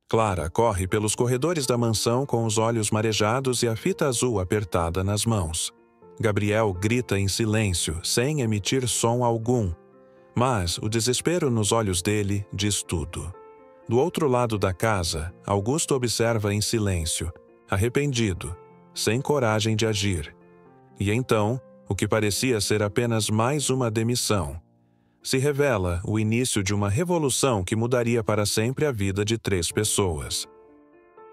Clara corre pelos corredores da mansão com os olhos marejados e a fita azul apertada nas mãos. Gabriel grita em silêncio, sem emitir som algum. Mas o desespero nos olhos dele diz tudo. Do outro lado da casa, Augusto observa em silêncio, arrependido, sem coragem de agir. E então, o que parecia ser apenas mais uma demissão, se revela o início de uma revolução que mudaria para sempre a vida de 3 pessoas.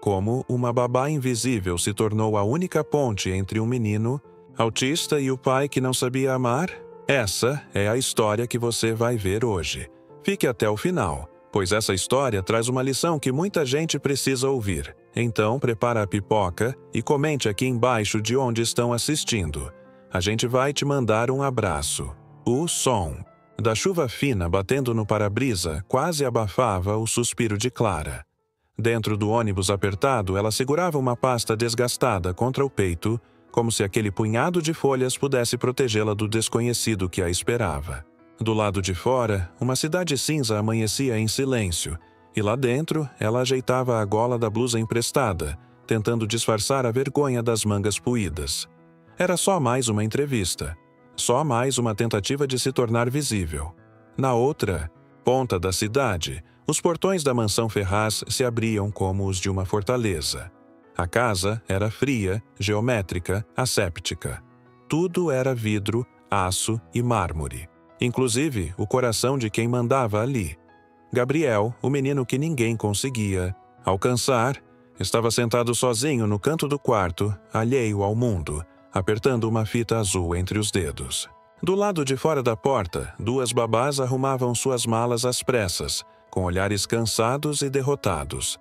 Como uma babá invisível se tornou a única ponte entre um menino autista e o pai que não sabia amar, essa é a história que você vai ver hoje. Fique até o final, pois essa história traz uma lição que muita gente precisa ouvir. Então, prepara a pipoca e comente aqui embaixo de onde estão assistindo. A gente vai te mandar um abraço. O som da chuva fina batendo no para-brisa quase abafava o suspiro de Clara. Dentro do ônibus apertado, ela segurava uma pasta desgastada contra o peito, como se aquele punhado de folhas pudesse protegê-la do desconhecido que a esperava. Do lado de fora, uma cidade cinza amanhecia em silêncio, e lá dentro, ela ajeitava a gola da blusa emprestada, tentando disfarçar a vergonha das mangas puídas. Era só mais uma entrevista. Só mais uma tentativa de se tornar visível. Na outra ponta da cidade, os portões da mansão Ferraz se abriam como os de uma fortaleza. A casa era fria, geométrica, asséptica. Tudo era vidro, aço e mármore. Inclusive o coração de quem mandava ali. Gabriel, o menino que ninguém conseguia alcançar, estava sentado sozinho no canto do quarto, alheio ao mundo, apertando uma fita azul entre os dedos. Do lado de fora da porta, 2 babás arrumavam suas malas às pressas, com olhares cansados e derrotados.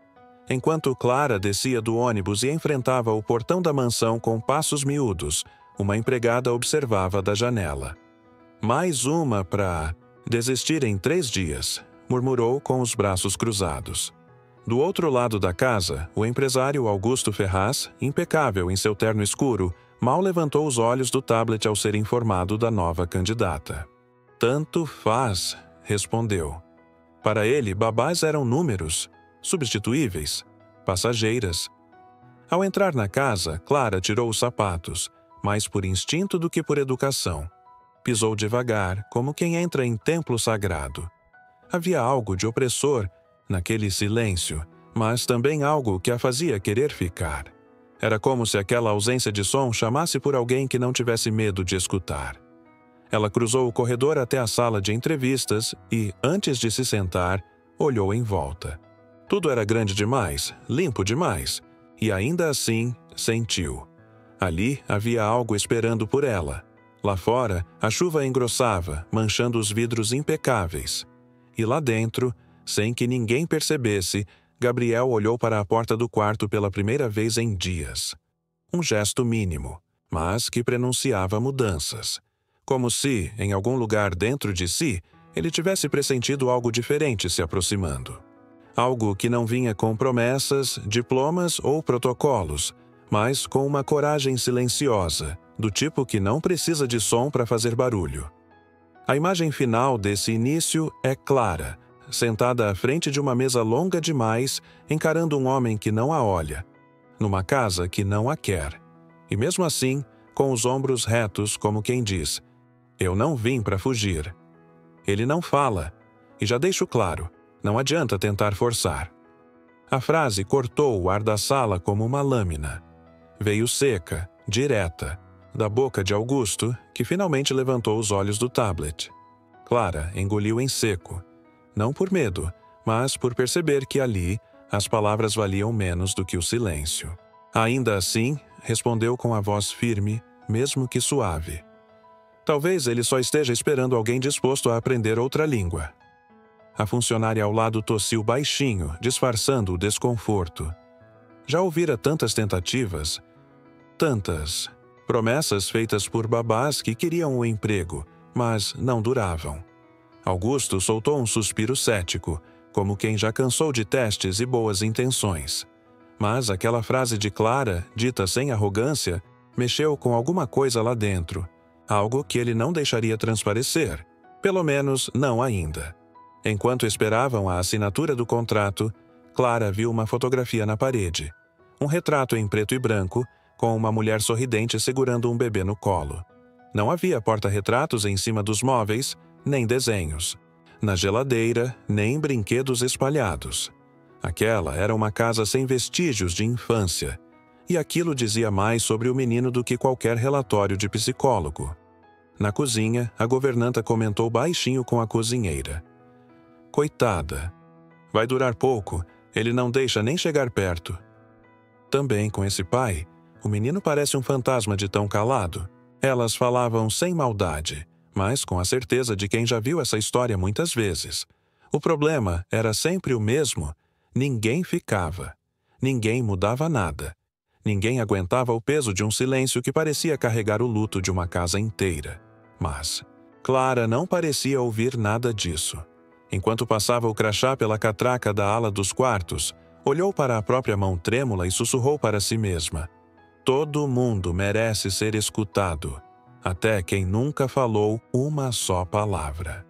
Enquanto Clara descia do ônibus e enfrentava o portão da mansão com passos miúdos, uma empregada observava da janela. Mais uma para desistir em 3 dias, murmurou com os braços cruzados. Do outro lado da casa, o empresário Augusto Ferraz, impecável em seu terno escuro, mal levantou os olhos do tablet ao ser informado da nova candidata. Tanto faz, respondeu. Para ele, babás eram números, substituíveis, passageiras. Ao entrar na casa, Clara tirou os sapatos, mais por instinto do que por educação. Pisou devagar, como quem entra em templo sagrado. Havia algo de opressor naquele silêncio, mas também algo que a fazia querer ficar. Era como se aquela ausência de som chamasse por alguém que não tivesse medo de escutar. Ela cruzou o corredor até a sala de entrevistas e, antes de se sentar, olhou em volta. Tudo era grande demais, limpo demais, e ainda assim sentiu. Ali havia algo esperando por ela. Lá fora, a chuva engrossava, manchando os vidros impecáveis. E lá dentro, sem que ninguém percebesse, Gabriel olhou para a porta do quarto pela primeira vez em dias. Um gesto mínimo, mas que prenunciava mudanças. Como se, em algum lugar dentro de si, ele tivesse pressentido algo diferente se aproximando. Algo que não vinha com promessas, diplomas ou protocolos, mas com uma coragem silenciosa, do tipo que não precisa de som para fazer barulho. A imagem final desse início é Clara, sentada à frente de uma mesa longa demais, encarando um homem que não a olha, numa casa que não a quer. E mesmo assim, com os ombros retos, como quem diz: "Eu não vim para fugir." Ele não fala, e já deixo claro, não adianta tentar forçar. A frase cortou o ar da sala como uma lâmina. Veio seca, direta, da boca de Augusto, que finalmente levantou os olhos do tablet. Clara engoliu em seco, não por medo, mas por perceber que ali as palavras valiam menos do que o silêncio. Ainda assim, respondeu com a voz firme, mesmo que suave. Talvez ele só esteja esperando alguém disposto a aprender outra língua. A funcionária ao lado tossiu baixinho, disfarçando o desconforto. Já ouvira tantas tentativas, tantas promessas feitas por babás que queriam o emprego, mas não duravam. Augusto soltou um suspiro cético, como quem já cansou de testes e boas intenções. Mas aquela frase de Clara, dita sem arrogância, mexeu com alguma coisa lá dentro, algo que ele não deixaria transparecer, pelo menos não ainda. Enquanto esperavam a assinatura do contrato, Clara viu uma fotografia na parede. Um retrato em preto e branco, com uma mulher sorridente segurando um bebê no colo. Não havia porta-retratos em cima dos móveis, nem desenhos. Na geladeira, nem brinquedos espalhados. Aquela era uma casa sem vestígios de infância. E aquilo dizia mais sobre o menino do que qualquer relatório de psicólogo. Na cozinha, a governanta comentou baixinho com a cozinheira. Coitada. Vai durar pouco, ele não deixa nem chegar perto. Também com esse pai, o menino parece um fantasma de tão calado. Elas falavam sem maldade, mas com a certeza de quem já viu essa história muitas vezes. O problema era sempre o mesmo. Ninguém ficava. Ninguém mudava nada. Ninguém aguentava o peso de um silêncio que parecia carregar o luto de uma casa inteira. Mas Clara não parecia ouvir nada disso. Enquanto passava o crachá pela catraca da ala dos quartos, olhou para a própria mão trêmula e sussurrou para si mesma. Todo mundo merece ser escutado, até quem nunca falou uma só palavra.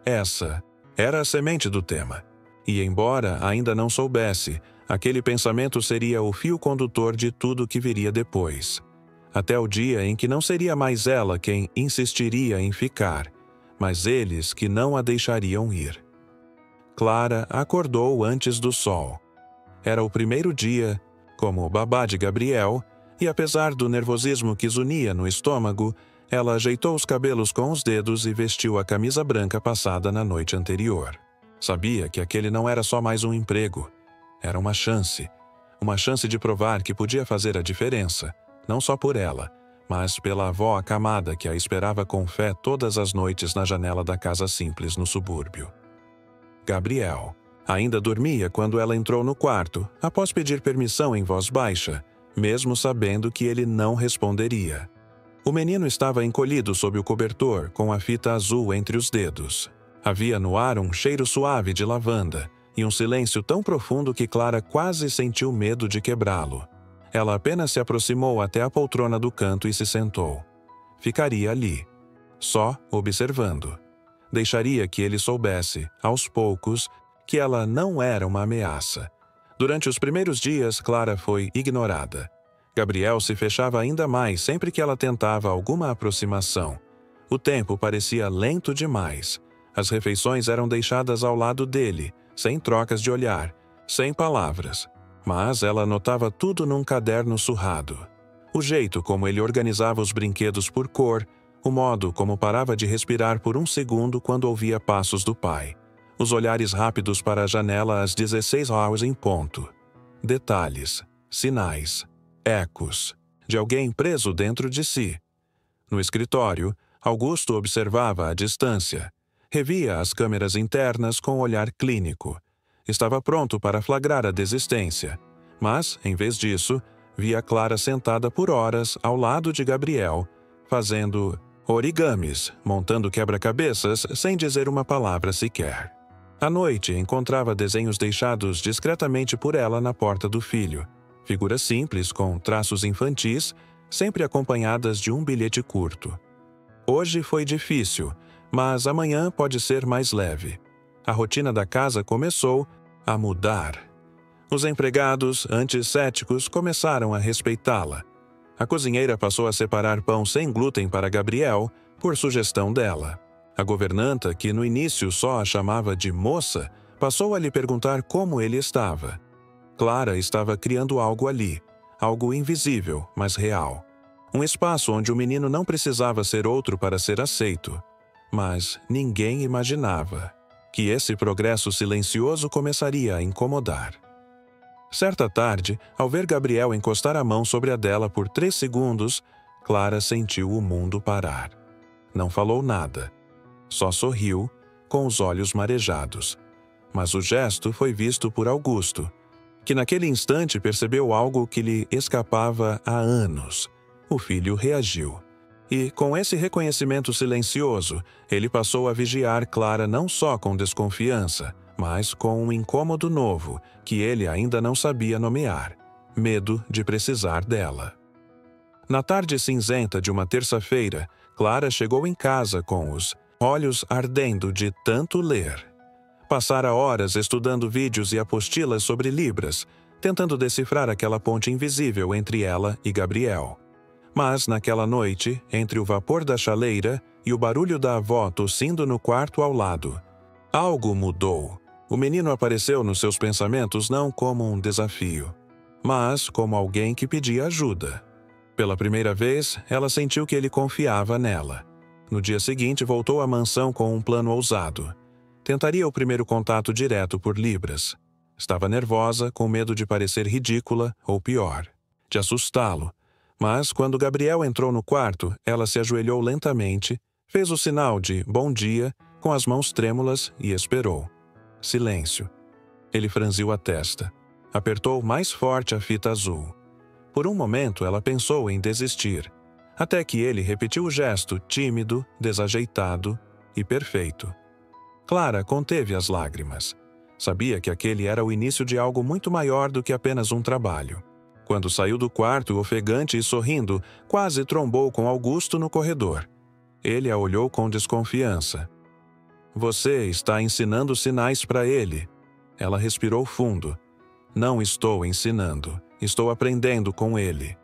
Essa era a semente do tema. E embora ainda não soubesse, aquele pensamento seria o fio condutor de tudo que viria depois. Até o dia em que não seria mais ela quem insistiria em ficar, mas eles que não a deixariam ir. Clara acordou antes do sol. Era o primeiro dia, como babá de Gabriel, e apesar do nervosismo que zunia no estômago, ela ajeitou os cabelos com os dedos e vestiu a camisa branca passada na noite anterior. Sabia que aquele não era só mais um emprego. Era uma chance de provar que podia fazer a diferença, não só por ela, mas pela avó acamada que a esperava com fé todas as noites na janela da casa simples no subúrbio. Gabriel ainda dormia quando ela entrou no quarto, após pedir permissão em voz baixa, mesmo sabendo que ele não responderia. O menino estava encolhido sob o cobertor, com a fita azul entre os dedos. Havia no ar um cheiro suave de lavanda e um silêncio tão profundo que Clara quase sentiu medo de quebrá-lo. Ela apenas se aproximou até a poltrona do canto e se sentou. Ficaria ali, só observando. Deixaria que ele soubesse, aos poucos, que ela não era uma ameaça. Durante os primeiros dias, Clara foi ignorada. Gabriel se fechava ainda mais sempre que ela tentava alguma aproximação. O tempo parecia lento demais. As refeições eram deixadas ao lado dele, sem trocas de olhar, sem palavras. Mas ela anotava tudo num caderno surrado. O jeito como ele organizava os brinquedos por cor, o modo como parava de respirar por um segundo quando ouvia passos do pai. Os olhares rápidos para a janela às 16 horas em ponto. Detalhes, sinais, ecos, de alguém preso dentro de si. No escritório, Augusto observava à distância. Revia as câmeras internas com olhar clínico. Estava pronto para flagrar a desistência. Mas, em vez disso, via Clara sentada por horas ao lado de Gabriel, fazendo origamis, montando quebra-cabeças sem dizer uma palavra sequer. À noite, encontrava desenhos deixados discretamente por ela na porta do filho. Figuras simples, com traços infantis, sempre acompanhadas de um bilhete curto. Hoje foi difícil, mas amanhã pode ser mais leve. A rotina da casa começou a mudar. Os empregados, antes céticos, começaram a respeitá-la. A cozinheira passou a separar pão sem glúten para Gabriel, por sugestão dela. A governanta, que no início só a chamava de moça, passou a lhe perguntar como ele estava. Clara estava criando algo ali, algo invisível, mas real. Um espaço onde o menino não precisava ser outro para ser aceito. Mas ninguém imaginava que esse progresso silencioso começaria a incomodar. Certa tarde, ao ver Gabriel encostar a mão sobre a dela por 3 segundos, Clara sentiu o mundo parar. Não falou nada. Só sorriu, com os olhos marejados. Mas o gesto foi visto por Augusto, que naquele instante percebeu algo que lhe escapava há anos. O filho reagiu. E, com esse reconhecimento silencioso, ele passou a vigiar Clara não só com desconfiança, mas com um incômodo novo, que ele ainda não sabia nomear: medo de precisar dela. Na tarde cinzenta de uma terça-feira, Clara chegou em casa com os olhos ardendo de tanto ler. Passara horas estudando vídeos e apostilas sobre Libras, tentando decifrar aquela ponte invisível entre ela e Gabriel. Mas, naquela noite, entre o vapor da chaleira e o barulho da avó tossindo no quarto ao lado, algo mudou. O menino apareceu nos seus pensamentos não como um desafio, mas como alguém que pedia ajuda. Pela primeira vez, ela sentiu que ele confiava nela. No dia seguinte, voltou à mansão com um plano ousado. Tentaria o primeiro contato direto por Libras. Estava nervosa, com medo de parecer ridícula ou pior, de assustá-lo. Mas, quando Gabriel entrou no quarto, ela se ajoelhou lentamente, fez o sinal de bom dia, com as mãos trêmulas e esperou. Silêncio. Ele franziu a testa. Apertou mais forte a fita azul. Por um momento, ela pensou em desistir, até que ele repetiu o gesto tímido, desajeitado e perfeito. Clara conteve as lágrimas. Sabia que aquele era o início de algo muito maior do que apenas um trabalho. Quando saiu do quarto, ofegante e sorrindo, quase trombou com Augusto no corredor. Ele a olhou com desconfiança. Você está ensinando sinais para ele. Ela respirou fundo. Não estou ensinando. Estou aprendendo com ele.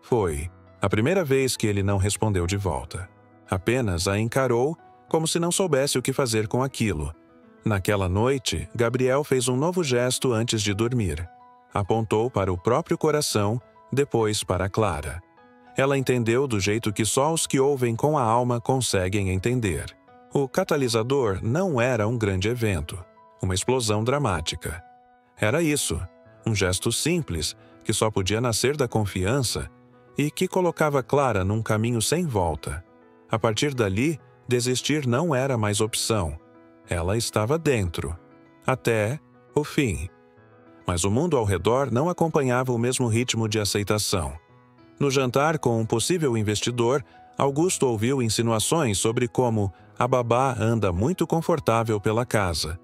Foi a primeira vez que ele não respondeu de volta. Apenas a encarou, como se não soubesse o que fazer com aquilo. Naquela noite, Gabriel fez um novo gesto antes de dormir. Apontou para o próprio coração, depois para Clara. Ela entendeu do jeito que só os que ouvem com a alma conseguem entender. O catalisador não era um grande evento, uma explosão dramática. Era isso, um gesto simples, que só podia nascer da confiança e que colocava Clara num caminho sem volta. A partir dali, desistir não era mais opção. Ela estava dentro, até o fim. Mas o mundo ao redor não acompanhava o mesmo ritmo de aceitação. No jantar com um possível investidor, Augusto ouviu insinuações sobre como a babá anda muito confortável pela casa.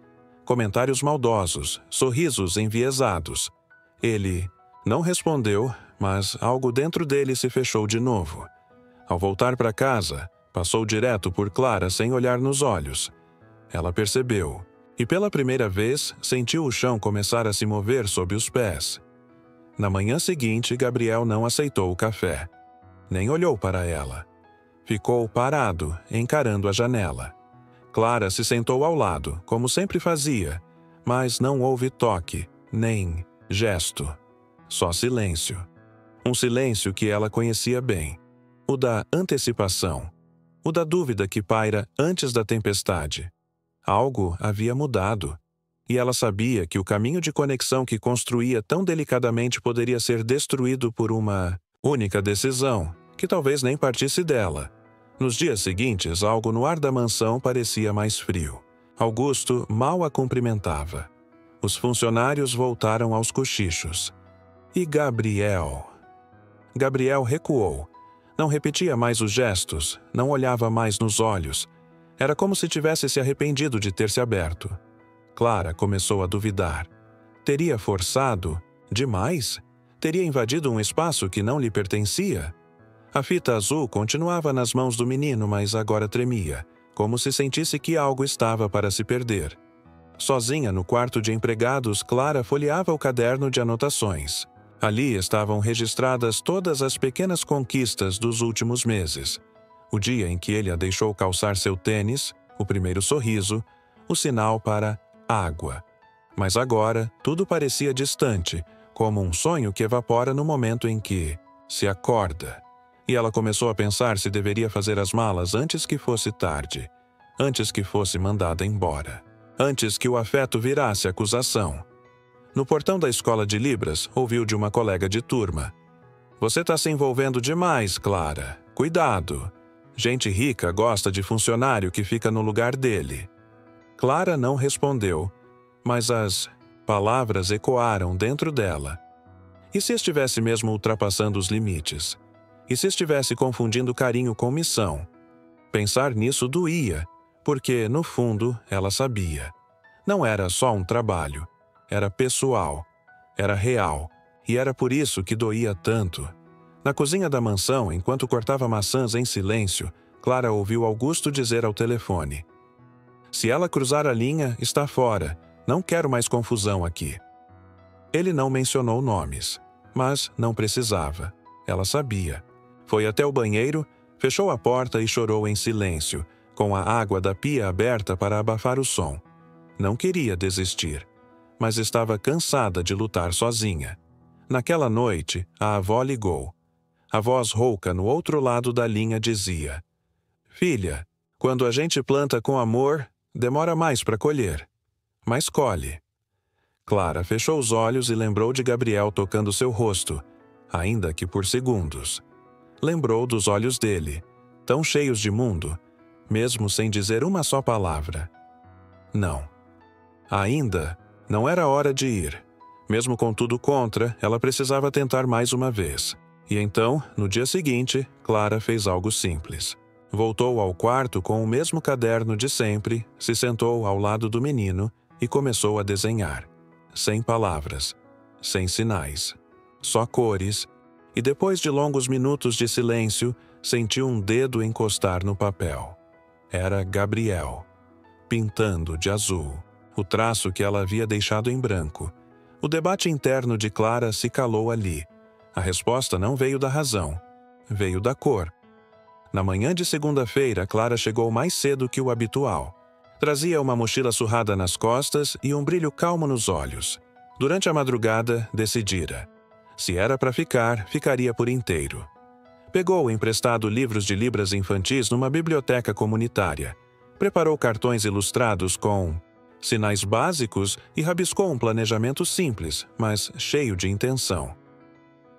Comentários maldosos, sorrisos enviesados. Ele não respondeu, mas algo dentro dele se fechou de novo. Ao voltar para casa, passou direto por Clara sem olhar nos olhos. Ela percebeu, e pela primeira vez sentiu o chão começar a se mover sob os pés. Na manhã seguinte, Gabriel não aceitou o café. Nem olhou para ela. Ficou parado, encarando a janela. Clara se sentou ao lado, como sempre fazia, mas não houve toque, nem gesto. Só silêncio. Um silêncio que ela conhecia bem. O da antecipação. O da dúvida que paira antes da tempestade. Algo havia mudado. E ela sabia que o caminho de conexão que construía tão delicadamente poderia ser destruído por uma única decisão, que talvez nem partisse dela. Nos dias seguintes, algo no ar da mansão parecia mais frio. Augusto mal a cumprimentava. Os funcionários voltaram aos cochichos. E Gabriel? Gabriel recuou. Não repetia mais os gestos, não olhava mais nos olhos. Era como se tivesse se arrependido de ter se aberto. Clara começou a duvidar. Teria forçado demais? Teria invadido um espaço que não lhe pertencia? A fita azul continuava nas mãos do menino, mas agora tremia, como se sentisse que algo estava para se perder. Sozinha no quarto de empregados, Clara folheava o caderno de anotações. Ali estavam registradas todas as pequenas conquistas dos últimos meses. O dia em que ele a deixou calçar seu tênis, o primeiro sorriso, o sinal para água. Mas agora, tudo parecia distante, como um sonho que evapora no momento em que se acorda. E ela começou a pensar se deveria fazer as malas antes que fosse tarde, antes que fosse mandada embora, antes que o afeto virasse acusação. No portão da escola de Libras, ouviu de uma colega de turma: "Você está se envolvendo demais, Clara. Cuidado. Gente rica gosta de funcionário que fica no lugar dele." Clara não respondeu, mas as palavras ecoaram dentro dela. E se estivesse mesmo ultrapassando os limites? E se estivesse confundindo carinho com missão? Pensar nisso doía, porque, no fundo, ela sabia. Não era só um trabalho. Era pessoal. Era real. E era por isso que doía tanto. Na cozinha da mansão, enquanto cortava maçãs em silêncio, Clara ouviu Augusto dizer ao telefone: Se ela cruzar a linha, está fora. Não quero mais confusão aqui. Ele não mencionou nomes, mas não precisava. Ela sabia. Foi até o banheiro, fechou a porta e chorou em silêncio, com a água da pia aberta para abafar o som. Não queria desistir, mas estava cansada de lutar sozinha. Naquela noite, a avó ligou. A voz rouca no outro lado da linha dizia: "Filha, quando a gente planta com amor, demora mais para colher. Mas colhe." Clara fechou os olhos e lembrou de Gabriel tocando seu rosto, ainda que por segundos. Lembrou dos olhos dele, tão cheios de mundo, mesmo sem dizer uma só palavra. Não. Ainda não era hora de ir. Mesmo com tudo contra, ela precisava tentar mais uma vez. E então, no dia seguinte, Clara fez algo simples. Voltou ao quarto com o mesmo caderno de sempre, se sentou ao lado do menino e começou a desenhar. Sem palavras, sem sinais, só cores, e depois de longos minutos de silêncio, sentiu um dedo encostar no papel. Era Gabriel, pintando de azul, o traço que ela havia deixado em branco. O debate interno de Clara se calou ali. A resposta não veio da razão, veio da cor. Na manhã de segunda-feira, Clara chegou mais cedo que o habitual. Trazia uma mochila surrada nas costas e um brilho calmo nos olhos. Durante a madrugada, decidira. Se era para ficar, ficaria por inteiro. Pegou emprestado livros de libras infantis numa biblioteca comunitária. Preparou cartões ilustrados com sinais básicos e rabiscou um planejamento simples, mas cheio de intenção.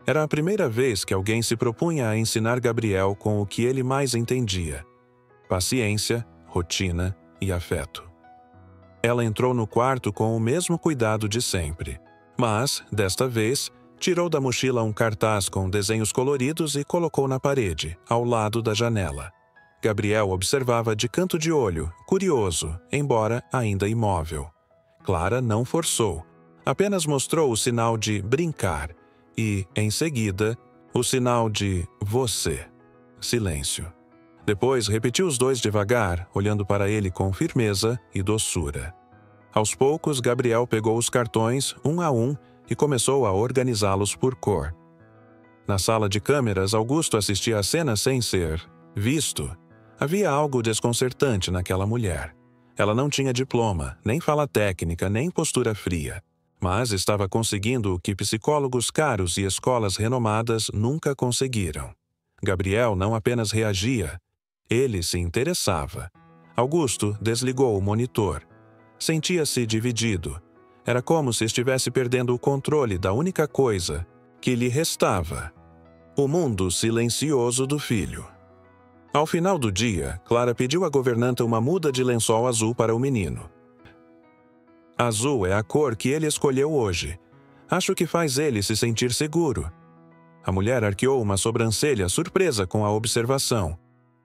Era a primeira vez que alguém se propunha a ensinar Gabriel com o que ele mais entendia: paciência, rotina e afeto. Ela entrou no quarto com o mesmo cuidado de sempre, mas, desta vez, tirou da mochila um cartaz com desenhos coloridos e colocou na parede, ao lado da janela. Gabriel observava de canto de olho, curioso, embora ainda imóvel. Clara não forçou, apenas mostrou o sinal de brincar e, em seguida, o sinal de você. Silêncio. Depois repetiu os dois devagar, olhando para ele com firmeza e doçura. Aos poucos, Gabriel pegou os cartões, um a um, e começou a organizá-los por cor. Na sala de câmeras, Augusto assistia a cena sem ser visto. Havia algo desconcertante naquela mulher. Ela não tinha diploma, nem fala técnica, nem postura fria. Mas estava conseguindo o que psicólogos caros e escolas renomadas nunca conseguiram. Gabriel não apenas reagia, ele se interessava. Augusto desligou o monitor. Sentia-se dividido. Era como se estivesse perdendo o controle da única coisa que lhe restava: o mundo silencioso do filho. Ao final do dia, Clara pediu à governanta uma muda de lençol azul para o menino. Azul é a cor que ele escolheu hoje. Acho que faz ele se sentir seguro. A mulher arqueou uma sobrancelha, surpresa com a observação.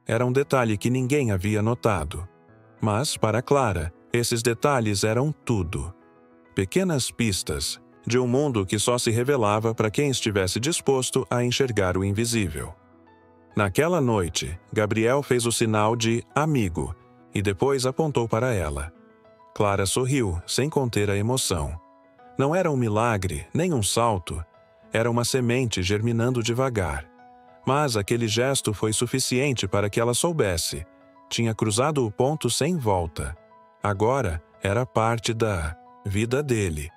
Era um detalhe que ninguém havia notado. Mas, para Clara, esses detalhes eram tudo. Pequenas pistas de um mundo que só se revelava para quem estivesse disposto a enxergar o invisível. Naquela noite, Gabriel fez o sinal de amigo e depois apontou para ela. Clara sorriu, sem conter a emoção. Não era um milagre, nem um salto. Era uma semente germinando devagar. Mas aquele gesto foi suficiente para que ela soubesse. Tinha cruzado o ponto sem volta. Agora era parte da vida dele.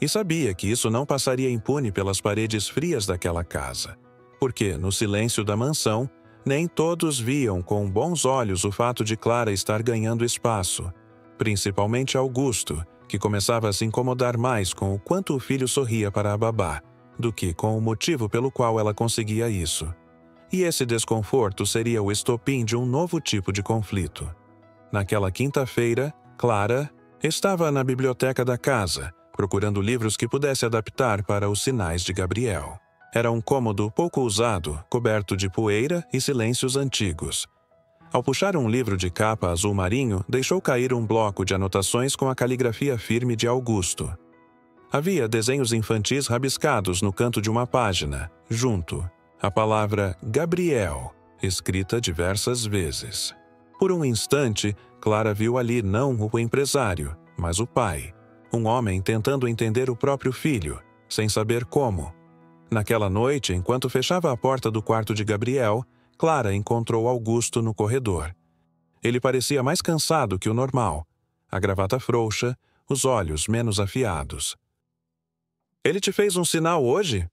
E sabia que isso não passaria impune pelas paredes frias daquela casa. Porque, no silêncio da mansão, nem todos viam com bons olhos o fato de Clara estar ganhando espaço. Principalmente Augusto, que começava a se incomodar mais com o quanto o filho sorria para a babá, do que com o motivo pelo qual ela conseguia isso. E esse desconforto seria o estopim de um novo tipo de conflito. Naquela quinta-feira, Clara estava na biblioteca da casa, procurando livros que pudesse adaptar para os sinais de Gabriel. Era um cômodo pouco usado, coberto de poeira e silêncios antigos. Ao puxar um livro de capa azul marinho, deixou cair um bloco de anotações com a caligrafia firme de Augusto. Havia desenhos infantis rabiscados no canto de uma página, junto, a palavra Gabriel, escrita diversas vezes. Por um instante, Clara viu ali não o empresário, mas o pai. Um homem tentando entender o próprio filho, sem saber como. Naquela noite, enquanto fechava a porta do quarto de Gabriel, Clara encontrou Augusto no corredor. Ele parecia mais cansado que o normal. A gravata frouxa, os olhos menos afiados. "Ele te fez um sinal hoje?"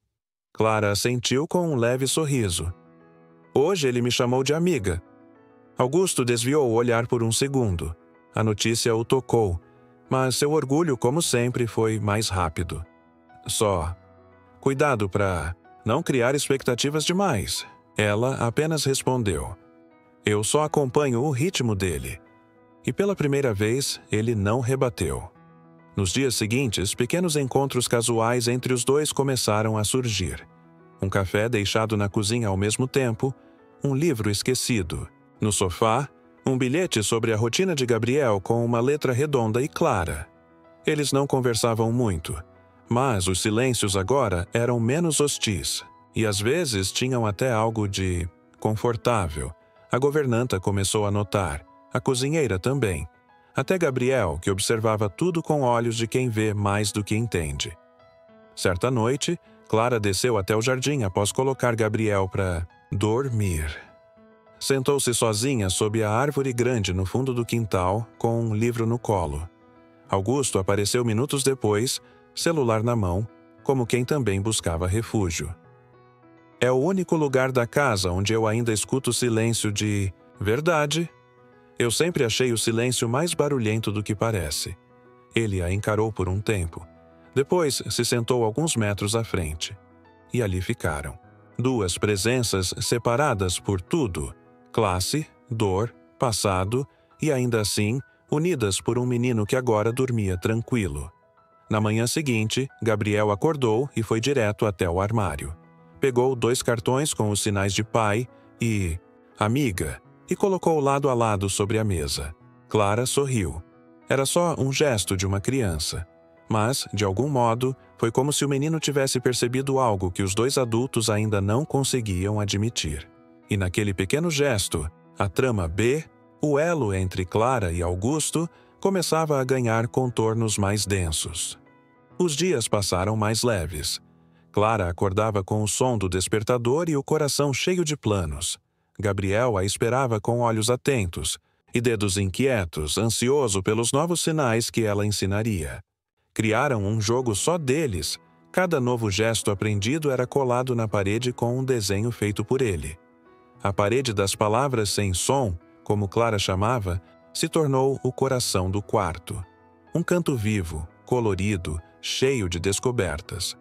Clara assentiu com um leve sorriso. "Hoje ele me chamou de amiga." Augusto desviou o olhar por um segundo. A notícia o tocou, mas seu orgulho, como sempre, foi mais rápido. Só: "Cuidado para não criar expectativas demais." Ela apenas respondeu: "Eu só acompanho o ritmo dele." E pela primeira vez, ele não rebateu. Nos dias seguintes, pequenos encontros casuais entre os dois começaram a surgir. Um café deixado na cozinha ao mesmo tempo, um livro esquecido. No sofá, um bilhete sobre a rotina de Gabriel com uma letra redonda e clara. Eles não conversavam muito, mas os silêncios agora eram menos hostis, e às vezes tinham até algo de confortável. A governanta começou a notar, a cozinheira também. Até Gabriel, que observava tudo com olhos de quem vê mais do que entende. Certa noite, Clara desceu até o jardim após colocar Gabriel para dormir. Sentou-se sozinha sob a árvore grande no fundo do quintal, com um livro no colo. Augusto apareceu minutos depois, celular na mão, como quem também buscava refúgio. "É o único lugar da casa onde eu ainda escuto silêncio de verdade." Eu sempre achei o silêncio mais barulhento do que parece. Ele a encarou por um tempo. Depois se sentou alguns metros à frente. E ali ficaram. Duas presenças separadas por tudo: classe, dor, passado e, ainda assim, unidas por um menino que agora dormia tranquilo. Na manhã seguinte, Gabriel acordou e foi direto até o armário. Pegou 2 cartões com os sinais de pai e amiga e colocou lado a lado sobre a mesa. Clara sorriu. Era só um gesto de uma criança. Mas, de algum modo, foi como se o menino tivesse percebido algo que os 2 adultos ainda não conseguiam admitir. E naquele pequeno gesto, a trama B, o elo entre Clara e Augusto, começava a ganhar contornos mais densos. Os dias passaram mais leves. Clara acordava com o som do despertador e o coração cheio de planos. Gabriel a esperava com olhos atentos e dedos inquietos, ansioso pelos novos sinais que ela ensinaria. Criaram um jogo só deles. Cada novo gesto aprendido era colado na parede com um desenho feito por ele. A parede das palavras sem som, como Clara chamava, se tornou o coração do quarto. Um canto vivo, colorido, cheio de descobertas.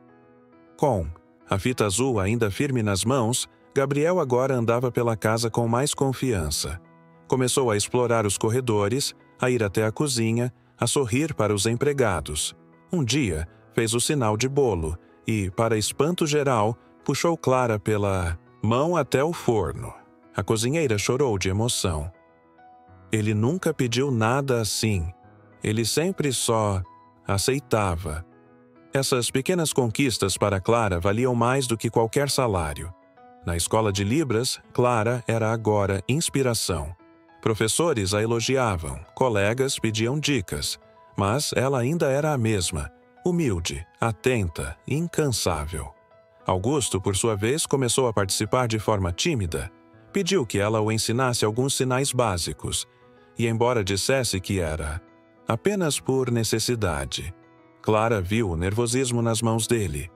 Com a fita azul ainda firme nas mãos, Gabriel agora andava pela casa com mais confiança. Começou a explorar os corredores, a ir até a cozinha, a sorrir para os empregados. Um dia, fez o sinal de bolo e, para espanto geral, puxou Clara pela mão até o forno. A cozinheira chorou de emoção. Ele nunca pediu nada assim. Ele sempre só aceitava. Essas pequenas conquistas para Clara valiam mais do que qualquer salário. Na escola de Libras, Clara era agora inspiração. Professores a elogiavam, colegas pediam dicas, mas ela ainda era a mesma, humilde, atenta, incansável. Augusto, por sua vez, começou a participar de forma tímida. Pediu que ela o ensinasse alguns sinais básicos, e embora dissesse que era apenas por necessidade, Clara viu o nervosismo nas mãos dele.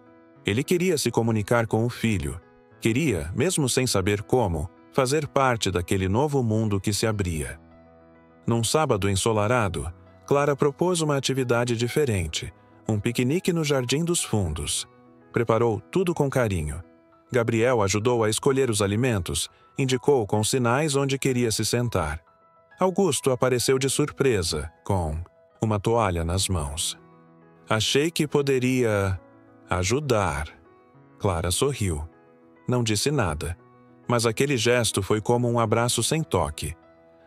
Ele queria se comunicar com o filho. Queria, mesmo sem saber como, fazer parte daquele novo mundo que se abria. Num sábado ensolarado, Clara propôs uma atividade diferente, um piquenique no Jardim dos Fundos. Preparou tudo com carinho. Gabriel ajudou a escolher os alimentos, indicou com sinais onde queria se sentar. Augusto apareceu de surpresa, com uma toalha nas mãos. Achei que poderia ajudar. Clara sorriu. Não disse nada, mas aquele gesto foi como um abraço sem toque.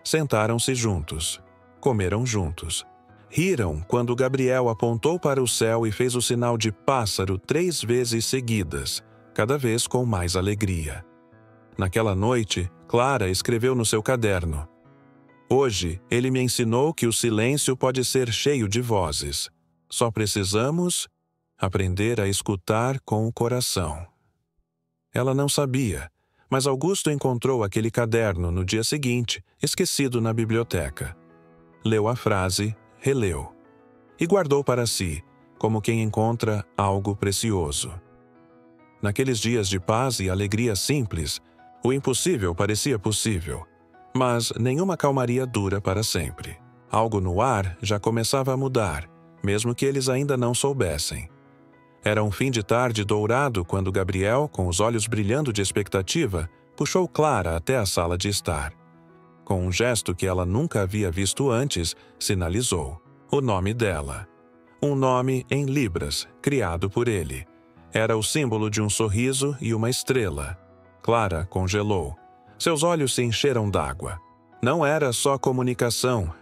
Sentaram-se juntos. Comeram juntos. Riram quando Gabriel apontou para o céu e fez o sinal de pássaro 3 vezes seguidas, cada vez com mais alegria. Naquela noite, Clara escreveu no seu caderno: Hoje, ele me ensinou que o silêncio pode ser cheio de vozes. Só precisamos aprender a escutar com o coração. Ela não sabia, mas Augusto encontrou aquele caderno no dia seguinte, esquecido na biblioteca. Leu a frase, releu, e guardou para si, como quem encontra algo precioso. Naqueles dias de paz e alegria simples, o impossível parecia possível, mas nenhuma calmaria dura para sempre. Algo no ar já começava a mudar, mesmo que eles ainda não soubessem. Era um fim de tarde dourado quando Gabriel, com os olhos brilhando de expectativa, puxou Clara até a sala de estar. Com um gesto que ela nunca havia visto antes, sinalizou o nome dela. Um nome em libras, criado por ele. Era o símbolo de um sorriso e uma estrela. Clara congelou. Seus olhos se encheram d'água. Não era só comunicação.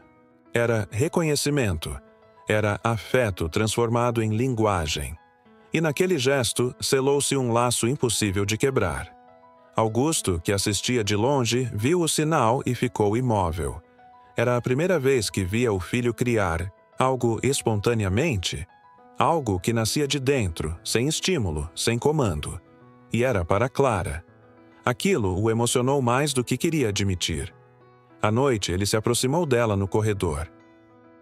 Era reconhecimento. Era afeto transformado em linguagem. E naquele gesto, selou-se um laço impossível de quebrar. Augusto, que assistia de longe, viu o sinal e ficou imóvel. Era a primeira vez que via o filho criar algo espontaneamente, algo que nascia de dentro, sem estímulo, sem comando. E era para Clara. Aquilo o emocionou mais do que queria admitir. À noite, ele se aproximou dela no corredor.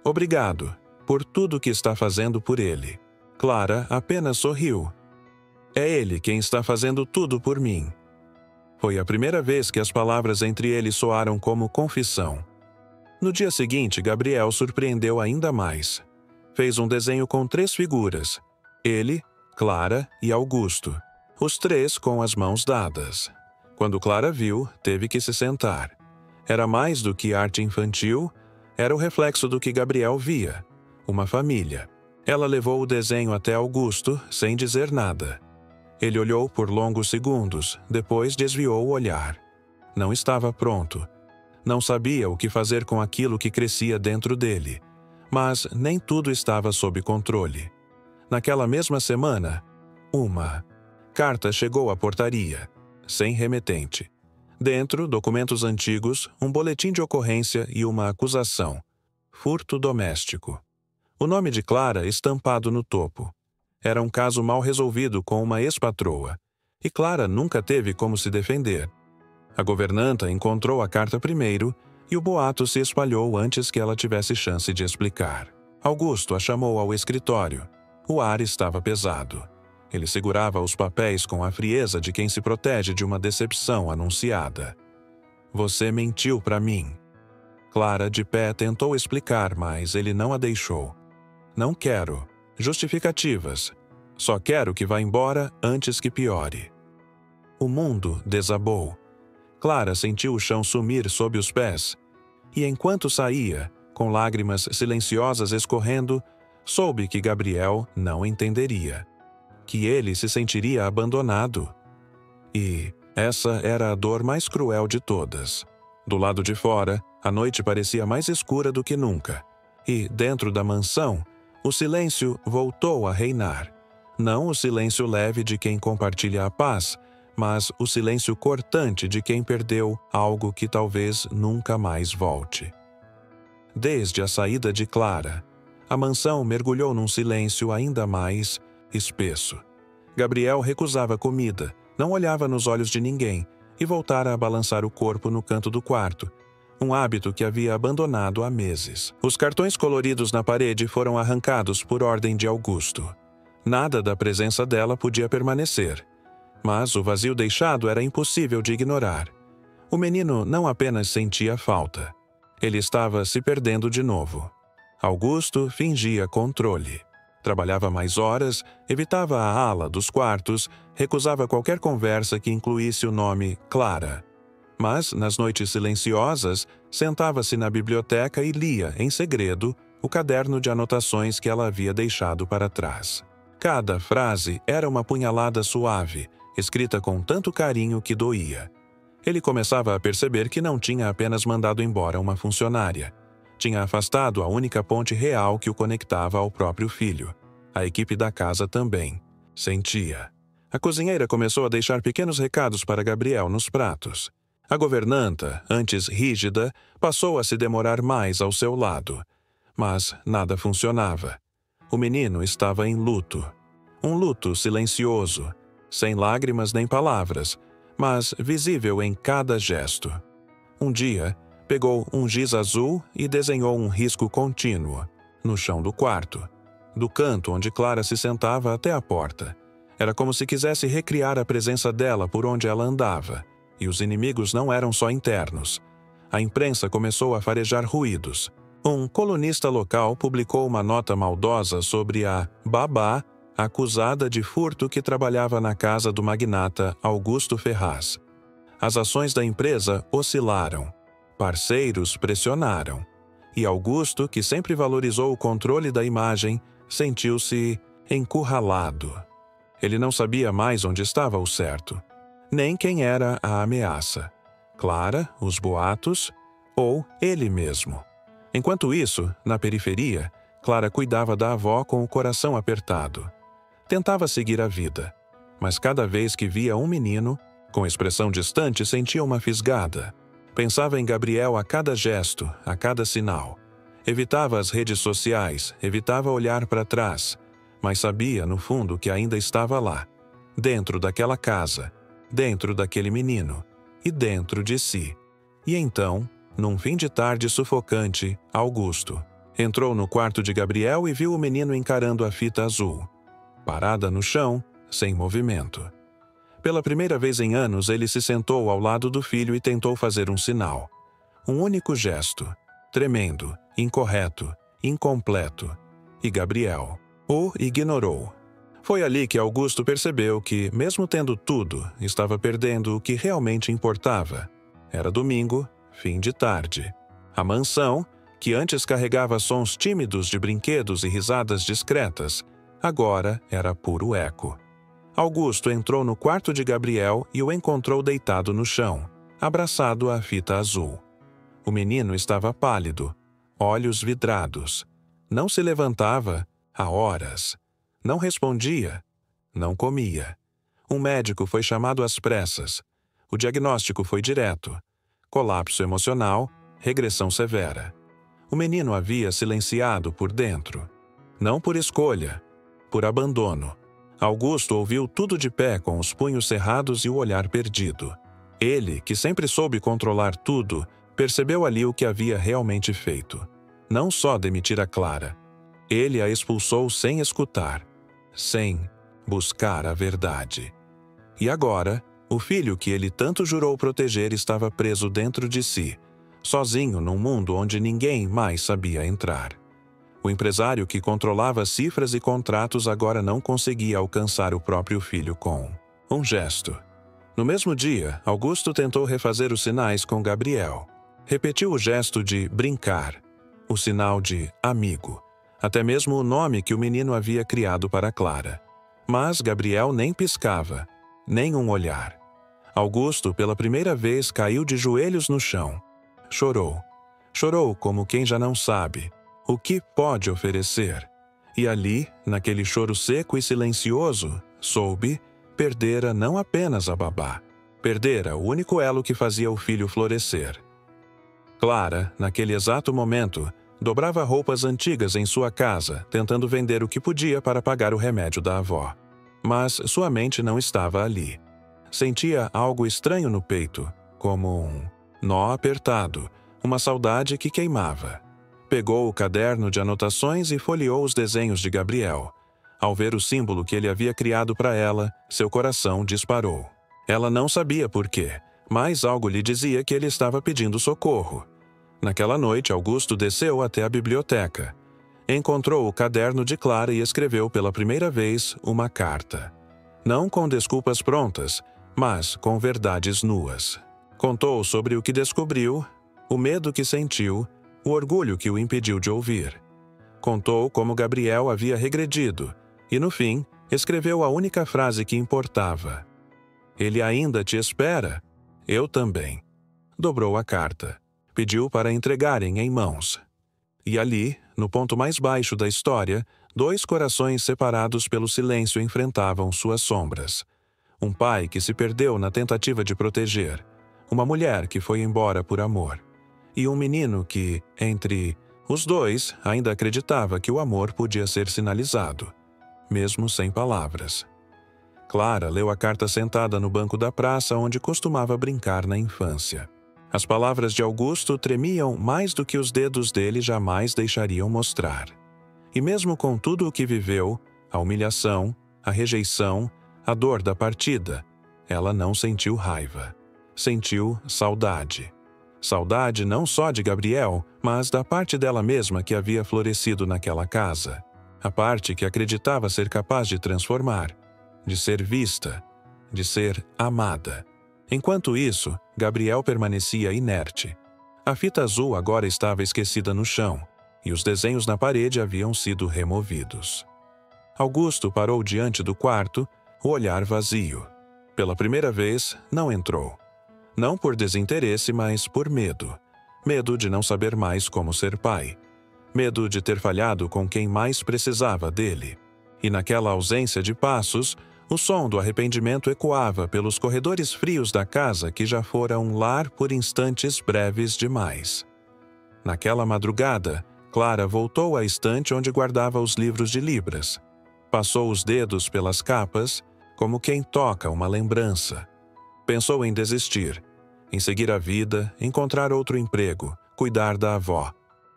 Obrigado por tudo que está fazendo por ele. Clara apenas sorriu. É ele quem está fazendo tudo por mim. Foi a primeira vez que as palavras entre eles soaram como confissão. No dia seguinte, Gabriel surpreendeu ainda mais. Fez um desenho com 3 figuras. Ele, Clara e Augusto. Os 3 com as mãos dadas. Quando Clara viu, teve que se sentar. Era mais do que arte infantil, era o reflexo do que Gabriel via. Uma família. Ela levou o desenho até Augusto, sem dizer nada. Ele olhou por longos segundos, depois desviou o olhar. Não estava pronto. Não sabia o que fazer com aquilo que crescia dentro dele. Mas nem tudo estava sob controle. Naquela mesma semana, uma carta chegou à portaria, sem remetente. Dentro, documentos antigos, um boletim de ocorrência e uma acusação. Furto doméstico. O nome de Clara estampado no topo. Era um caso mal resolvido com uma ex-patroa, e Clara nunca teve como se defender. A governanta encontrou a carta primeiro e o boato se espalhou antes que ela tivesse chance de explicar. Augusto a chamou ao escritório. O ar estava pesado. Ele segurava os papéis com a frieza de quem se protege de uma decepção anunciada. Você mentiu para mim. Clara, de pé, tentou explicar, mas ele não a deixou. Não quero justificativas. Só quero que vá embora antes que piore. O mundo desabou. Clara sentiu o chão sumir sob os pés. E enquanto saía, com lágrimas silenciosas escorrendo, soube que Gabriel não entenderia. Que ele se sentiria abandonado. E essa era a dor mais cruel de todas. Do lado de fora, a noite parecia mais escura do que nunca. E, dentro da mansão, o silêncio voltou a reinar. Não o silêncio leve de quem compartilha a paz, mas o silêncio cortante de quem perdeu algo que talvez nunca mais volte. Desde a saída de Clara, a mansão mergulhou num silêncio ainda mais espesso. Gabriel recusava comida, não olhava nos olhos de ninguém e voltara a balançar o corpo no canto do quarto, um hábito que havia abandonado há meses. Os cartões coloridos na parede foram arrancados por ordem de Augusto. Nada da presença dela podia permanecer. Mas o vazio deixado era impossível de ignorar. O menino não apenas sentia falta. Ele estava se perdendo de novo. Augusto fingia controle. Trabalhava mais horas, evitava a ala dos quartos, recusava qualquer conversa que incluísse o nome Clara. Mas, nas noites silenciosas, sentava-se na biblioteca e lia, em segredo, o caderno de anotações que ela havia deixado para trás. Cada frase era uma punhalada suave, escrita com tanto carinho que doía. Ele começava a perceber que não tinha apenas mandado embora uma funcionária. Tinha afastado a única ponte real que o conectava ao próprio filho. A equipe da casa também. Sentia. A cozinheira começou a deixar pequenos recados para Gabriel nos pratos. A governanta, antes rígida, passou a se demorar mais ao seu lado. Mas nada funcionava. O menino estava em luto. Um luto silencioso, sem lágrimas nem palavras, mas visível em cada gesto. Um dia, pegou um giz azul e desenhou um risco contínuo, no chão do quarto, do canto onde Clara se sentava até a porta. Era como se quisesse recriar a presença dela por onde ela andava, e os inimigos não eram só internos. A imprensa começou a farejar ruídos. Um colunista local publicou uma nota maldosa sobre a babá acusada de furto que trabalhava na casa do magnata Augusto Ferraz. As ações da empresa oscilaram. Parceiros pressionaram. E Augusto, que sempre valorizou o controle da imagem, sentiu-se encurralado. Ele não sabia mais onde estava o certo, nem quem era a ameaça. Clara, os boatos, ou ele mesmo. Enquanto isso, na periferia, Clara cuidava da avó com o coração apertado. Tentava seguir a vida, mas cada vez que via um menino, com expressão distante, sentia uma fisgada. Pensava em Gabriel a cada gesto, a cada sinal. Evitava as redes sociais, evitava olhar para trás, mas sabia, no fundo, que ainda estava lá, dentro daquela casa, dentro daquele menino e dentro de si. E então, num fim de tarde sufocante, Augusto entrou no quarto de Gabriel e viu o menino encarando a fita azul. Parada no chão, sem movimento. Pela primeira vez em anos, ele se sentou ao lado do filho e tentou fazer um sinal. Um único gesto, tremendo, incorreto, incompleto. E Gabriel o ignorou. Foi ali que Augusto percebeu que, mesmo tendo tudo, estava perdendo o que realmente importava. Era domingo, fim de tarde. A mansão, que antes carregava sons tímidos de brinquedos e risadas discretas, agora era puro eco. Augusto entrou no quarto de Gabriel e o encontrou deitado no chão, abraçado à fita azul. O menino estava pálido, olhos vidrados. Não se levantava há horas. Não respondia. Não comia. Um médico foi chamado às pressas. O diagnóstico foi direto. Colapso emocional, regressão severa. O menino havia silenciado por dentro. Não por escolha, por abandono. Augusto ouviu tudo de pé com os punhos cerrados e o olhar perdido. Ele, que sempre soube controlar tudo, percebeu ali o que havia realmente feito. Não só demitir a Clara. Ele a expulsou sem escutar, sem buscar a verdade. E agora, o filho que ele tanto jurou proteger estava preso dentro de si, sozinho num mundo onde ninguém mais sabia entrar. O empresário que controlava cifras e contratos agora não conseguia alcançar o próprio filho com um gesto. No mesmo dia, Augusto tentou refazer os sinais com Gabriel. Repetiu o gesto de brincar, o sinal de amigo, até mesmo o nome que o menino havia criado para Clara. Mas Gabriel nem piscava, nem um olhar. Augusto, pela primeira vez, caiu de joelhos no chão. Chorou. Chorou como quem já não sabe o que pode oferecer. E ali, naquele choro seco e silencioso, soube, perdera não apenas a babá. Perdera o único elo que fazia o filho florescer. Clara, naquele exato momento, dobrava roupas antigas em sua casa, tentando vender o que podia para pagar o remédio da avó. Mas sua mente não estava ali. Sentia algo estranho no peito, como um nó apertado, uma saudade que queimava. Pegou o caderno de anotações e folheou os desenhos de Gabriel. Ao ver o símbolo que ele havia criado para ela, seu coração disparou. Ela não sabia por quê, mas algo lhe dizia que ele estava pedindo socorro. Naquela noite, Augusto desceu até a biblioteca. Encontrou o caderno de Clara e escreveu pela primeira vez uma carta. Não com desculpas prontas, mas com verdades nuas. Contou sobre o que descobriu, o medo que sentiu, o orgulho que o impediu de ouvir. Contou como Gabriel havia regredido e, no fim, escreveu a única frase que importava. Ele ainda te espera? Eu também. Dobrou a carta. Pediu para entregarem em mãos. E ali, no ponto mais baixo da história, dois corações separados pelo silêncio enfrentavam suas sombras. Um pai que se perdeu na tentativa de proteger. uma mulher que foi embora por amor, e um menino que, entre os dois, ainda acreditava que o amor podia ser sinalizado, mesmo sem palavras. Clara leu a carta sentada no banco da praça onde costumava brincar na infância. As palavras de Augusto tremiam mais do que os dedos dele jamais deixariam mostrar. E mesmo com tudo o que viveu, a humilhação, a rejeição, a dor da partida, ela não sentiu raiva. Sentiu saudade. Saudade não só de Gabriel, mas da parte dela mesma que havia florescido naquela casa. A parte que acreditava ser capaz de transformar, de ser vista, de ser amada. Enquanto isso, Gabriel permanecia inerte. A fita azul agora estava esquecida no chão, e os desenhos na parede haviam sido removidos. Augusto parou diante do quarto, o olhar vazio. Pela primeira vez, não entrou. Não por desinteresse, mas por medo. Medo de não saber mais como ser pai. Medo de ter falhado com quem mais precisava dele. E naquela ausência de passos, o som do arrependimento ecoava pelos corredores frios da casa que já fora um lar por instantes breves demais. Naquela madrugada, Clara voltou à estante onde guardava os livros de Libras. Passou os dedos pelas capas, como quem toca uma lembrança. Pensou em desistir, em seguir a vida, encontrar outro emprego, cuidar da avó.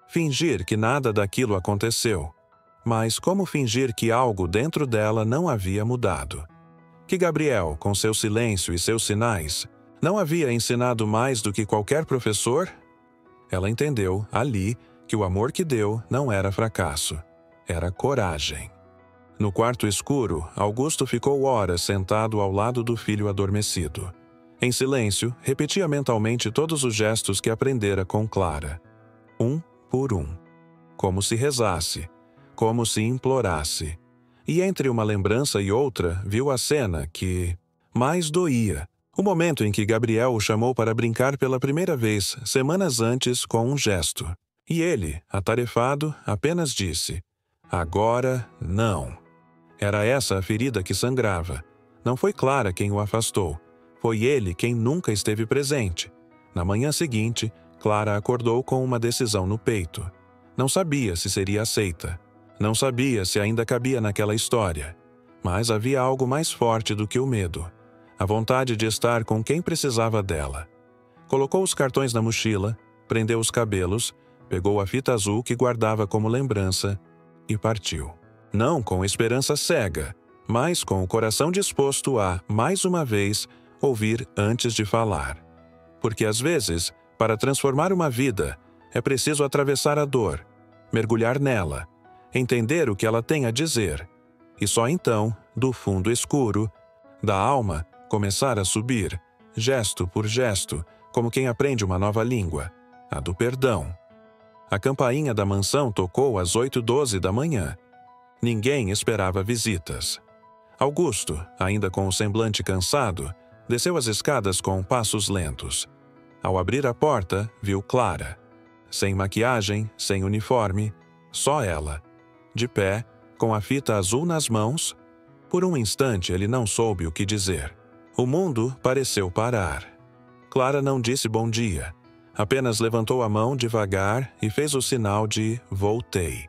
Fingir que nada daquilo aconteceu. Mas como fingir que algo dentro dela não havia mudado? Que Gabriel, com seu silêncio e seus sinais, não havia ensinado mais do que qualquer professor? Ela entendeu, ali, que o amor que deu não era fracasso, era coragem. No quarto escuro, Augusto ficou horas sentado ao lado do filho adormecido. Em silêncio, repetia mentalmente todos os gestos que aprendera com Clara. Um por um. Como se rezasse, como se implorasse. E entre uma lembrança e outra, viu a cena que mais doía. O momento em que Gabriel o chamou para brincar pela primeira vez, semanas antes, com um gesto. E ele, atarefado, apenas disse: "Agora, não." Era essa a ferida que sangrava. Não foi Clara quem o afastou. Foi ele quem nunca esteve presente. Na manhã seguinte, Clara acordou com uma decisão no peito. Não sabia se seria aceita. Não sabia se ainda cabia naquela história. Mas havia algo mais forte do que o medo. A vontade de estar com quem precisava dela. Colocou os cartões na mochila, prendeu os cabelos, pegou a fita azul que guardava como lembrança e partiu. Não com esperança cega, mas com o coração disposto a, mais uma vez, ouvir antes de falar. Porque às vezes, para transformar uma vida, é preciso atravessar a dor, mergulhar nela, entender o que ela tem a dizer, e só então, do fundo escuro, da alma, começar a subir, gesto por gesto, como quem aprende uma nova língua, a do perdão. A campainha da mansão tocou às 8h12 da manhã. Ninguém esperava visitas. Augusto, ainda com o semblante cansado, desceu as escadas com passos lentos. Ao abrir a porta, viu Clara. Sem maquiagem, sem uniforme, só ela. De pé, com a fita azul nas mãos. Por um instante ele não soube o que dizer. O mundo pareceu parar. Clara não disse bom dia. Apenas levantou a mão devagar e fez o sinal de voltei.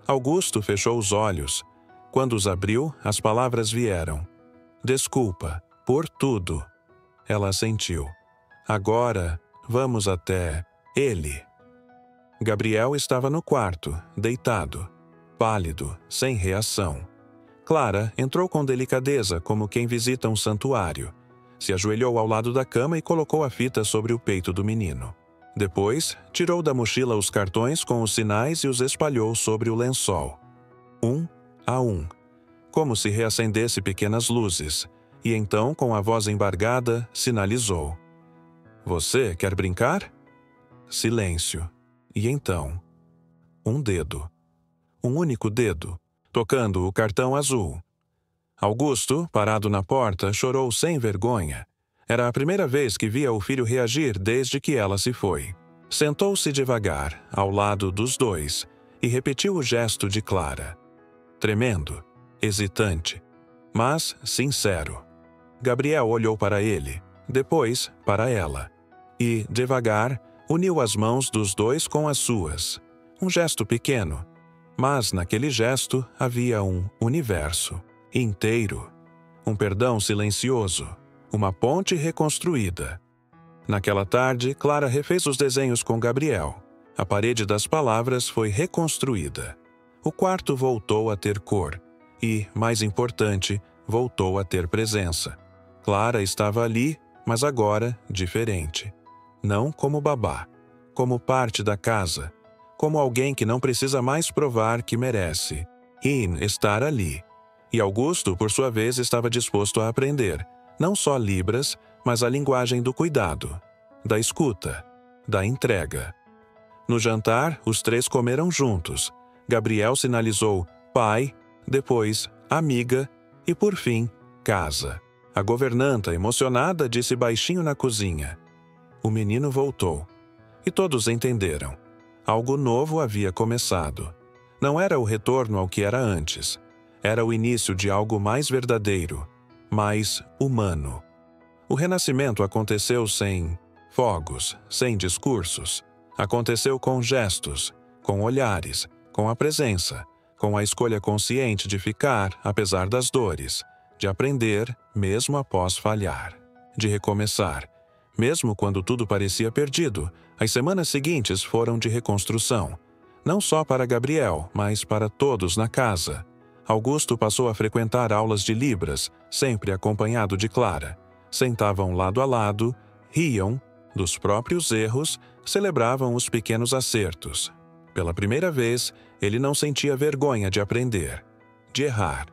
Augusto fechou os olhos. Quando os abriu, as palavras vieram. Desculpa, por tudo. Ela assentiu. Agora, vamos até ele. Gabriel estava no quarto, deitado, pálido, sem reação. Clara entrou com delicadeza, como quem visita um santuário. Se ajoelhou ao lado da cama e colocou a fita sobre o peito do menino. Depois, tirou da mochila os cartões com os sinais e os espalhou sobre o lençol. Um a um, como se reacendesse pequenas luzes, e então, com a voz embargada, sinalizou. Você quer brincar? Silêncio. E então, um dedo. Um único dedo, tocando o cartão azul. Augusto, parado na porta, chorou sem vergonha. Era a primeira vez que via o filho reagir desde que ela se foi. Sentou-se devagar, ao lado dos dois, e repetiu o gesto de Clara. Tremendo, hesitante, mas sincero. Gabriel olhou para ele, depois para ela. E, devagar, uniu as mãos dos dois com as suas. Um gesto pequeno, mas naquele gesto havia um universo inteiro. Um perdão silencioso, uma ponte reconstruída. Naquela tarde, Clara refez os desenhos com Gabriel. A parede das palavras foi reconstruída. O quarto voltou a ter cor e, mais importante, voltou a ter presença. Clara estava ali, mas agora diferente. Não como babá, como parte da casa, como alguém que não precisa mais provar que merece. Estar ali. E Augusto, por sua vez, estava disposto a aprender, não só Libras, mas a linguagem do cuidado, da escuta, da entrega. No jantar, os três comeram juntos. Gabriel sinalizou pai, depois amiga e, por fim, casa. A governanta, emocionada, disse baixinho na cozinha. O menino voltou. E todos entenderam. Algo novo havia começado. Não era o retorno ao que era antes. Era o início de algo mais verdadeiro, mais humano. O renascimento aconteceu sem fogos, sem discursos. Aconteceu com gestos, com olhares, com a presença, com a escolha consciente de ficar, apesar das dores, de aprender, mesmo após falhar, de recomeçar. Mesmo quando tudo parecia perdido, as semanas seguintes foram de reconstrução. Não só para Gabriel, mas para todos na casa. Augusto passou a frequentar aulas de Libras, sempre acompanhado de Clara. Sentavam lado a lado, riam dos próprios erros, celebravam os pequenos acertos. Pela primeira vez, ele não sentia vergonha de aprender, de errar,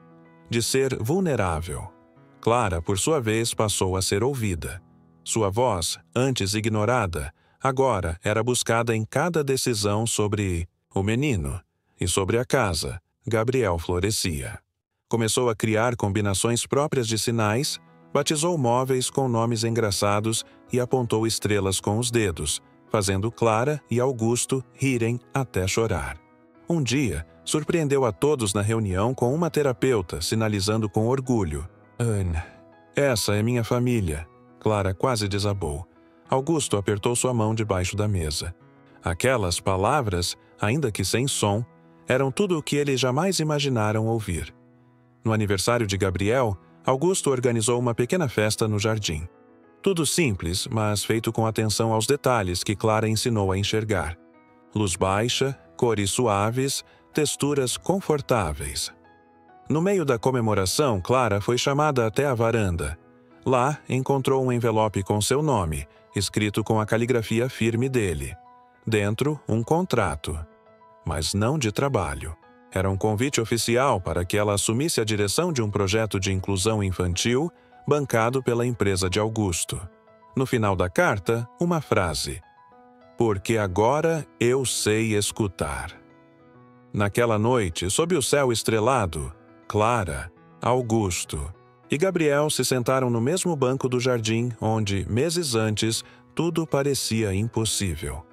de ser vulnerável. Clara, por sua vez, passou a ser ouvida. Sua voz, antes ignorada, agora era buscada em cada decisão sobre o menino e sobre a casa. Gabriel florescia. Começou a criar combinações próprias de sinais, batizou móveis com nomes engraçados e apontou estrelas com os dedos, fazendo Clara e Augusto rirem até chorar. Um dia, surpreendeu a todos na reunião com uma terapeuta, sinalizando com orgulho. Essa é minha família. Clara quase desabou. Augusto apertou sua mão debaixo da mesa. Aquelas palavras, ainda que sem som, eram tudo o que eles jamais imaginaram ouvir. No aniversário de Gabriel, Augusto organizou uma pequena festa no jardim. Tudo simples, mas feito com atenção aos detalhes que Clara ensinou a enxergar. Luz baixa, cores suaves, texturas confortáveis. No meio da comemoração, Clara foi chamada até a varanda. Lá, encontrou um envelope com seu nome, escrito com a caligrafia firme dele. Dentro, um contrato. Mas não de trabalho. Era um convite oficial para que ela assumisse a direção de um projeto de inclusão infantil, bancado pela empresa de Augusto. No final da carta, uma frase. Porque agora eu sei escutar. Naquela noite, sob o céu estrelado, Clara, Augusto e Gabriel se sentaram no mesmo banco do jardim onde, meses antes, tudo parecia impossível.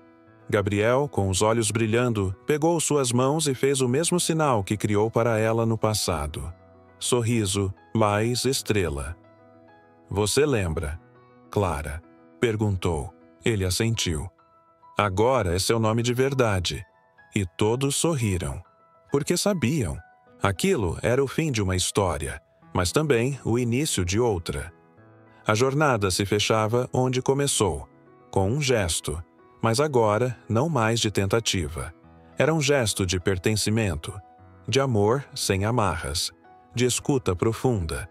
Gabriel, com os olhos brilhando, pegou suas mãos e fez o mesmo sinal que criou para ela no passado. Sorriso, mais estrela. Você lembra? Clara. Perguntou. Ele assentiu. Agora é seu nome de verdade. E todos sorriram. Porque sabiam. Aquilo era o fim de uma história, mas também o início de outra. A jornada se fechava onde começou, com um gesto. Mas agora, não mais de tentativa. Era um gesto de pertencimento, de amor sem amarras, de escuta profunda.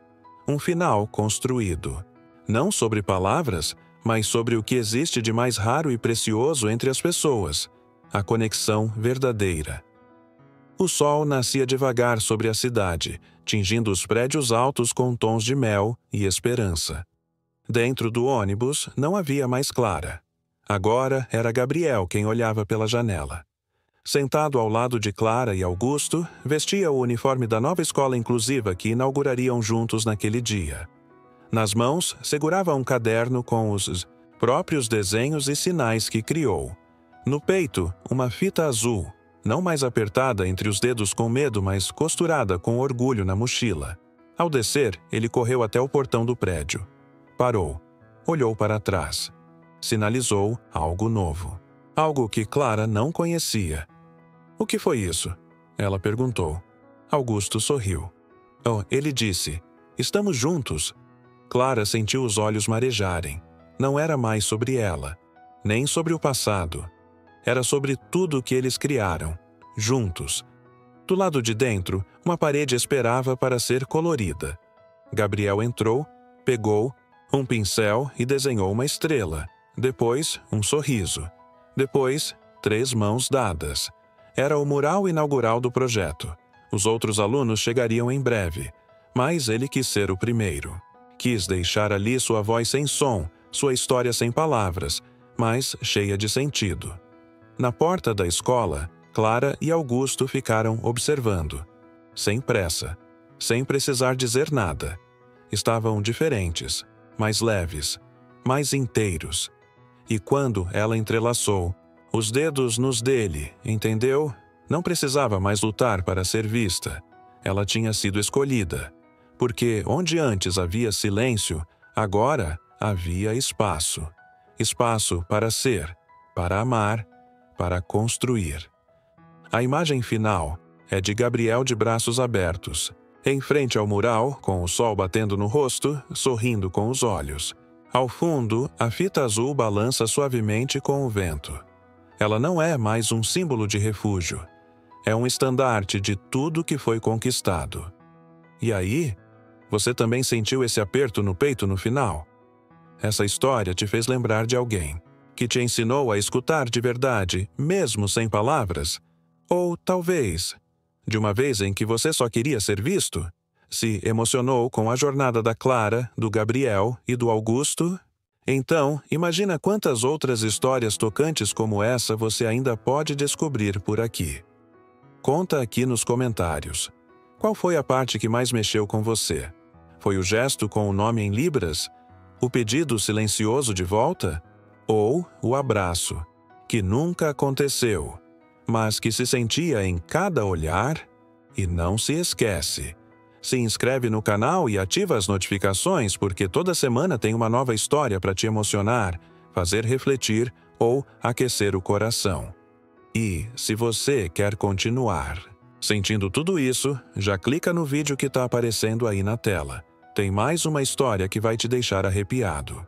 Um final construído. Não sobre palavras, mas sobre o que existe de mais raro e precioso entre as pessoas. A conexão verdadeira. O sol nascia devagar sobre a cidade, tingindo os prédios altos com tons de mel e esperança. Dentro do ônibus não havia mais Clara. Agora era Gabriel quem olhava pela janela. Sentado ao lado de Clara e Augusto, vestia o uniforme da nova escola inclusiva que inaugurariam juntos naquele dia. Nas mãos, segurava um caderno com os próprios desenhos e sinais que criou. No peito, uma fita azul, não mais apertada entre os dedos com medo, mas costurada com orgulho na mochila. Ao descer, ele correu até o portão do prédio. Parou. olhou para trás. Sinalizou algo novo. Algo que Clara não conhecia. O que foi isso? Ela perguntou. Augusto sorriu. Oh, ele disse, estamos juntos. Clara sentiu os olhos marejarem. Não era mais sobre ela, nem sobre o passado. Era sobre tudo que eles criaram, juntos. Do lado de dentro, uma parede esperava para ser colorida. Gabriel entrou, pegou um pincel e desenhou uma estrela. Depois, um sorriso. Depois, 3 mãos dadas. Era o mural inaugural do projeto. Os outros alunos chegariam em breve, mas ele quis ser o primeiro. Quis deixar ali sua voz sem som, sua história sem palavras, mas cheia de sentido. Na porta da escola, Clara e Augusto ficaram observando. Sem pressa, sem precisar dizer nada. Estavam diferentes, mais leves, mais inteiros. E quando ela entrelaçou os dedos nos dele, entendeu? Não precisava mais lutar para ser vista. Ela tinha sido escolhida. Porque onde antes havia silêncio, agora havia espaço. Espaço para ser, para amar, para construir. A imagem final é de Gabriel de braços abertos, em frente ao mural, com o sol batendo no rosto, sorrindo com os olhos. Ao fundo, a fita azul balança suavemente com o vento. Ela não é mais um símbolo de refúgio. É um estandarte de tudo que foi conquistado. E aí, você também sentiu esse aperto no peito no final? Essa história te fez lembrar de alguém que te ensinou a escutar de verdade, mesmo sem palavras? Ou, talvez, de uma vez em que você só queria ser visto? Se emocionou com a jornada da Clara, do Gabriel e do Augusto? Então, imagina quantas outras histórias tocantes como essa você ainda pode descobrir por aqui. Conta aqui nos comentários. Qual foi a parte que mais mexeu com você? Foi o gesto com o nome em libras? O pedido silencioso de volta? Ou o abraço, que nunca aconteceu, mas que se sentia em cada olhar? E não se esquece. Se inscreve no canal e ativa as notificações, porque toda semana tem uma nova história para te emocionar, fazer refletir ou aquecer o coração. E, se você quer continuar sentindo tudo isso, já clica no vídeo que está aparecendo aí na tela. Tem mais uma história que vai te deixar arrepiado.